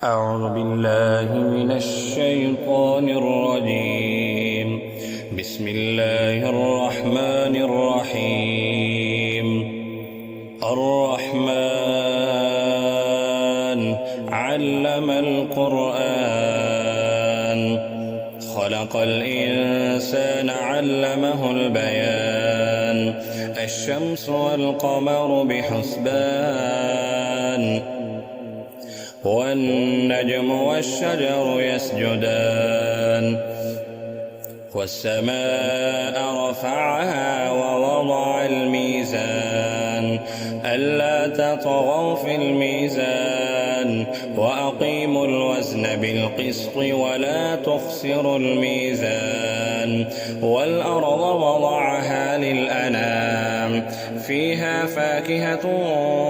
أعوذ بالله من الشيطان الرجيم. بسم الله الرحمن الرحيم. الرحمن علم القرآن، خلق الإنسان علمه البيان. الشمس والقمر بحسبان، والنجم والشجر يسجدان. والسماء رفعها ووضع الميزان، ألا تطغوا في الميزان وأقيموا الوزن بالقسط ولا تخسروا الميزان. والأرض وضعها للأنام، فيها فاكهة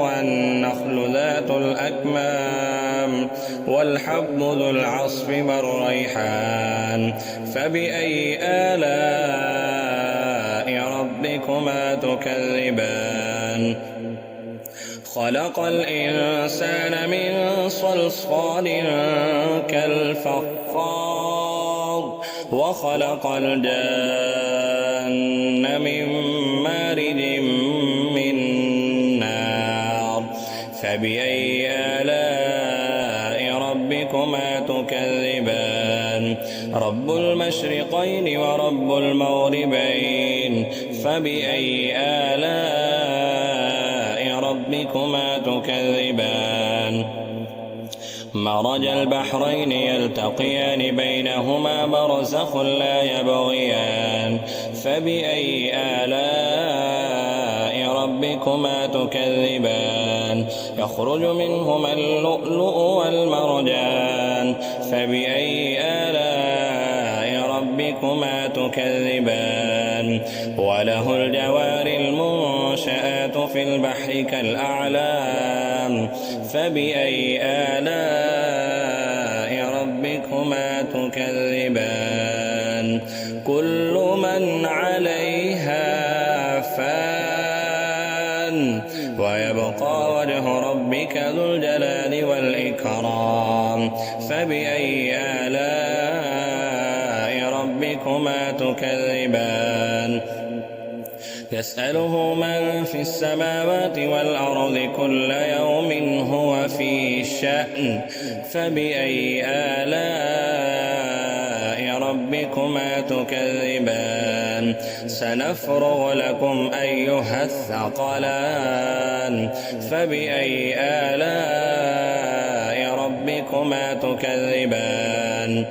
والنخل ذات الأكمام والحب ذو العصف والريحان. فبأي آلاء ربكما تكذبان؟ خلق الإنسان من صلصال كالفخار، وخلق الجن من مارج من نار. فبأي آلاء ربكما تكذبان؟ رب المشرقين ورب المغربين. فبأي آلاء ربكما تكذبان؟ مرج البحرين يلتقيان، بينهما برزخ لا يبغيان. فبأي آلاء ربكما تكذبان؟ يخرج منهما اللؤلؤ والمرجان. فبأي آلاء ربكما تكذبان؟ وله الجوار المنشآت في البحر كالأعلام. فبأي آلاء ربكما تكذبان؟ كل من عليها فان، ويبقى وجه ربك ذو الجلال والإكرام. فبأي آلاء ربكما تكذبان؟ يسأله من في السماوات والأرض كل يوم هو في شأن. فبأي آلاء ربكما تكذبان؟ سنفرغ لكم أيها الثقلان. فبأي آلاء ربكما تكذبان؟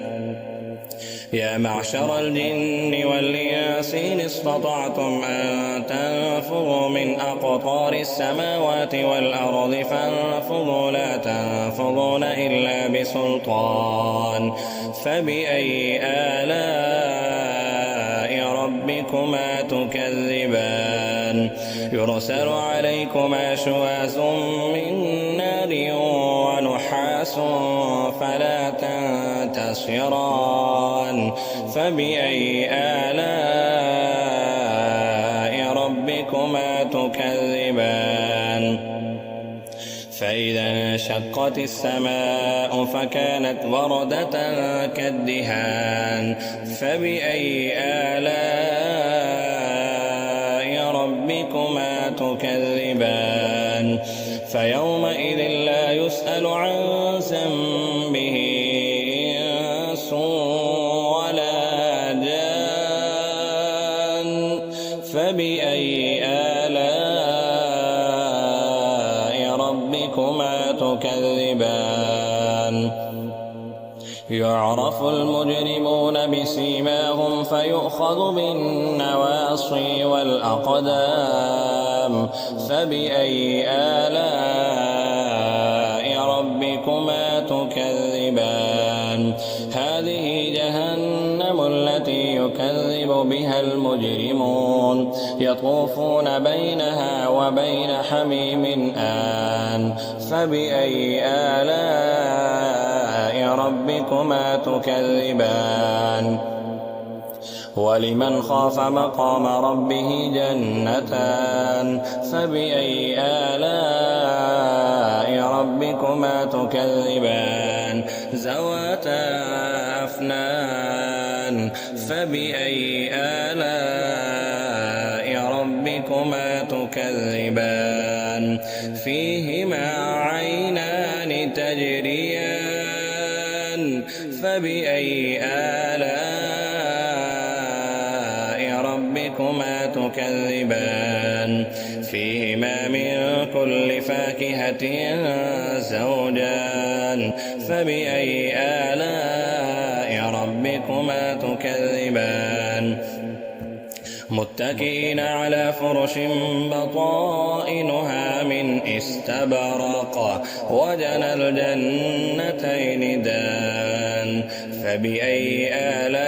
يا معشر الجن والإنس إن استطعتم أن تنفذوا من أقطار السماوات والأرض فانفذوا، لا تنفذون إلا بسلطان. فبأي آلاء ربكما تكذبان؟ يرسل عليكما شواظ من نار ونحاس فلا تنتصران. فبأي آلاء ربكما تكذبان؟ فإذا انشقت السماء فكانت وردة كالدهان. فبأي آلاء ربكما تكذبان؟ فيومئذ لا يسأل عن ذنبه إنس ولا جان. فبأي آلاء ربكما تكذبان؟ يعرف المجرمون بسيماهم فيؤخذ بالنواصي والأقدام. فبأي آلاء ربكما تكذبان؟ هذه جهنم التي يكذب بها المجرمون، يطوفون بينها وبين حميم آن. فبأي آلاء ربكما تكذبان؟ ولمن خاف مقام ربه جنتان فبأي آلاء ربكما تكذبان ذواتا أفنان فبأي آلاء ربكما تكذبان فيهما عينان تجريان فبأي آلاء ربكما تكذبان فيهما من كل فاكهة زوجان فبأي آلاء ربكما تكذبان متكئين على فرش بطائنها من استبرق وجنى الجنتين دان فبأي آلاء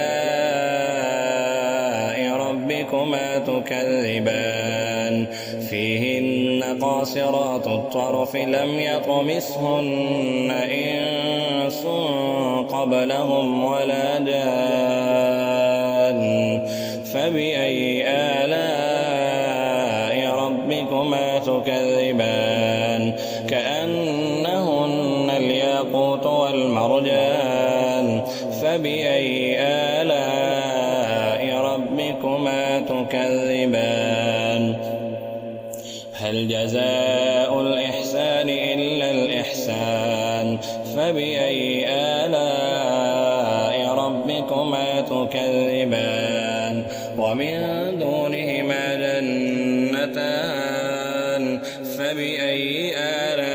ربكما تكذبان فيهن قاصرات الطرف لم يطمثهن إنس قبلهم ولا جان فبأي آلاء ربكما تكذبان كأنهن الياقوت والمرجان فبأي آلاء ربكما تكذبان هل جزاء الإحسان إلا الإحسان فبأي آلاء ربكما تكذبان ومن دونهما جنتان فبأي آلاء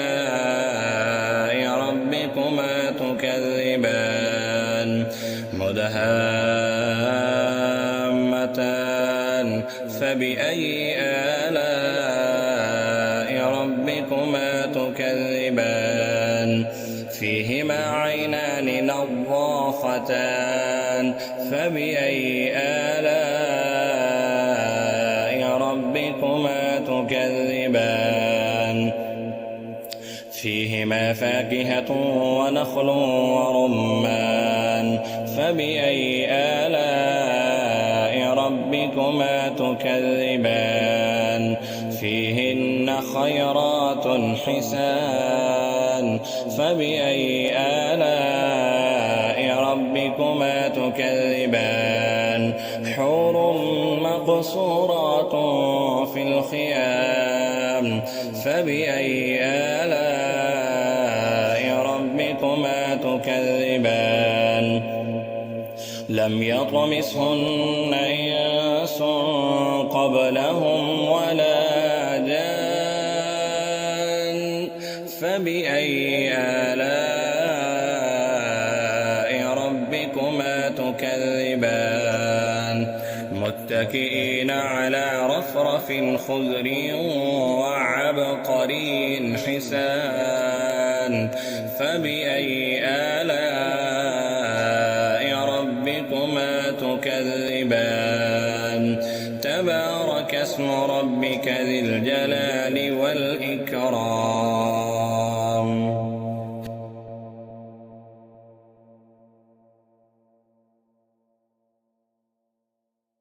ربكما تكذبان مدهامتان فبأي آلاء ربكما تكذبان فيهما عينان نضاختان فبأي آلاء ربكما تكذبان فيهما فاكهة ونخل ورمان فبأي آلاء ربكما تكذبان فيهن خيرات حسان فبأي آلاء ربكما تكذبان حور مقصورات في الخيام فبأي آلاء ربكما تكذبان لم يطمثهن إنس قبلهم ولا جان فبأي آلاء ربكما تكذبان متكئين على رفرف خضر وعبقري حسان فبأي آلاء ربكما تكذبان تبارك اسم ربك ذي الجلال والإكرام